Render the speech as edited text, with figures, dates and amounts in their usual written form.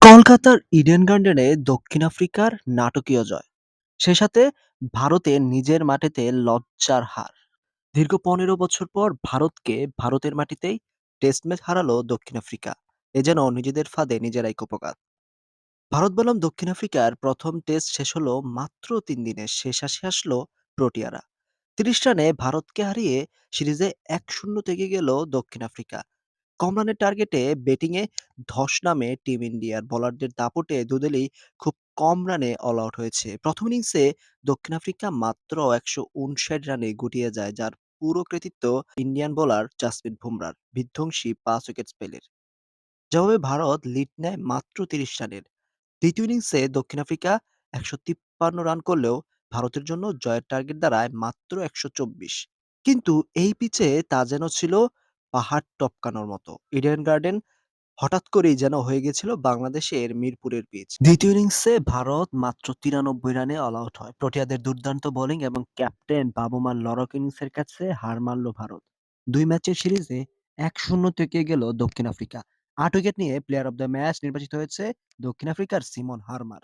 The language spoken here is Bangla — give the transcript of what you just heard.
কলকাতার ইডেন গার্ডেনে দক্ষিণ আফ্রিকার নাটকীয় জয়। সেই সাথে ভারতের নিজের মাটিতে লজ্জার হার। দীর্ঘ ১৫ বছর পর ভারতের মাটিতেই টেস্ট ম্যাচ হারালো দক্ষিণ আফ্রিকা। এ যেন নিজেদের ফাঁদে নিজেরাই কুপোকাত। ভারত বনাম দক্ষিণ আফ্রিকার প্রথম টেস্ট শেষ হলো মাত্র ৩ দিনে শেষ হাসি হাসলো প্রোটিয়ারা। ৩০ রানে ভারতকে হারিয়ে সিরিজে ১-০ থেকে গেল দক্ষিণ আফ্রিকা। কম রানের টার্গেটে ব্যাটিংয়ে ধস নামে টিম ইন্ডিয়ার বোলারদের দাপটে দুদলই খুব কম রানে অল আউট হয়েছে। প্রথম ইনিংসে দক্ষিণ আফ্রিকা মাত্র ১৫৯ রানে গুটিয়ে যায়, যার পুরো কৃতিত্ব ইন্ডিয়ান বোলার জাসপ্রীত বুমরার বিধ্বংসী ৫ উইকেট স্পেলের। জবাবে ভারত লিড নেয় মাত্র ৩০ রানের। দ্বিতীয় ইনিংসে দক্ষিণ আফ্রিকা ১৫৩ রান করলেও ভারতের জন্য জয়ের টার্গেট দাঁড়ায় মাত্র ১২৪। কিন্তু এই পিচে তা যেন ছিল পাহাড় টপকানোর মতো। ইডেন গার্ডেন হঠাৎ করেই যেন হয়ে গেছিল বাংলাদেশের মিরপুরের পিচ। দ্বিতীয় ইনিংসে ভারত মাত্র ৯৩ রানে অল আউট হয়। প্রোটিয়াদের দুর্দান্ত বোলিং এবং ক্যাপ্টেন বাবুমার লড়াক ইনিংসের কাছে হার মানল ভারত। ২ ম্যাচের সিরিজে ১-০ থেকে গেল দক্ষিণ আফ্রিকা। ৮ উইকেট নিয়ে প্লেয়ার অব দ্য ম্যাচ নির্বাচিত হয়েছে দক্ষিণ আফ্রিকার সিমন হারমার।